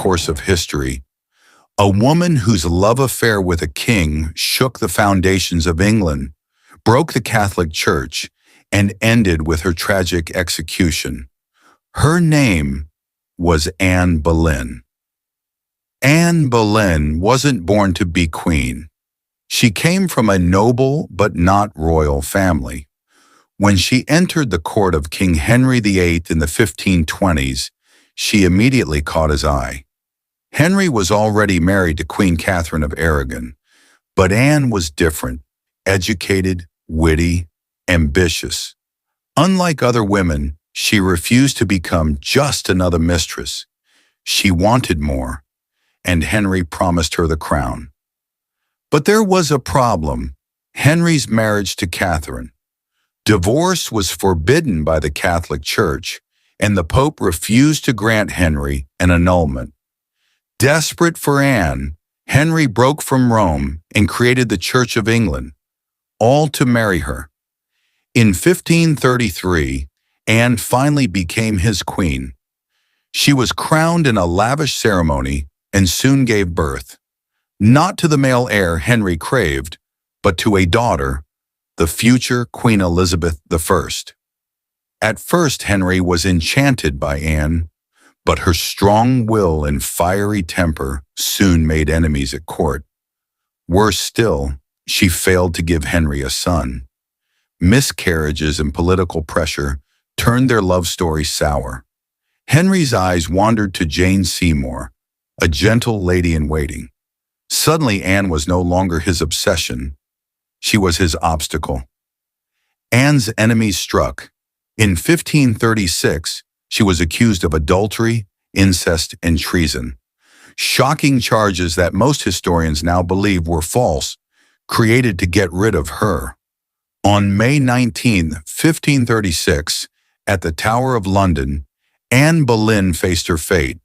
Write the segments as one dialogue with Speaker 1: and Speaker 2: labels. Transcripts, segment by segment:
Speaker 1: course of history. A woman whose love affair with a king shook the foundations of England, broke the Catholic Church, and ended with her tragic execution. Her name was Anne Boleyn. Anne Boleyn wasn't born to be queen. She came from a noble but not royal family. When she entered the court of King Henry VIII in the 1520s, she immediately caught his eye. Henry was already married to Queen Catherine of Aragon, but Anne was different, educated, witty, ambitious. Unlike other women, she refused to become just another mistress. She wanted more, and Henry promised her the crown. But there was a problem: Henry's marriage to Catherine. Divorce was forbidden by the Catholic Church, and the Pope refused to grant Henry an annulment. Desperate for Anne, Henry broke from Rome and created the Church of England, all to marry her. In 1533, Anne finally became his queen. She was crowned in a lavish ceremony and soon gave birth, not to the male heir Henry craved, but to a daughter, the future Queen Elizabeth I. At first, Henry was enchanted by Anne, but her strong will and fiery temper soon made enemies at court. Worse still, she failed to give Henry a son. Miscarriages and political pressure turned their love story sour. Henry's eyes wandered to Jane Seymour, a gentle lady-in-waiting. Suddenly, Anne was no longer his obsession. She was his obstacle. Anne's enemies struck. In 1536, she was accused of adultery, incest, and treason. Shocking charges that most historians now believe were false, created to get rid of her. On May 19, 1536, at the Tower of London, Anne Boleyn faced her fate.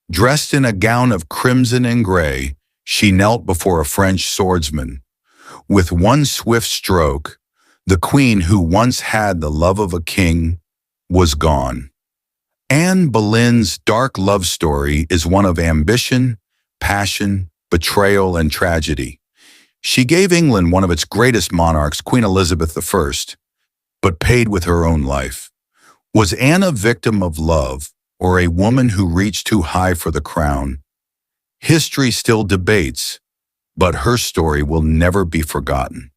Speaker 1: Dressed in a gown of crimson and gray, she knelt before a French swordsman. With one swift stroke, the queen who once had the love of a king was gone. Anne Boleyn's dark love story is one of ambition, passion, betrayal, and tragedy. She gave England one of its greatest monarchs, Queen Elizabeth I, but paid with her own life. Was Anne a victim of love, or a woman who reached too high for the crown? History still debates, but her story will never be forgotten.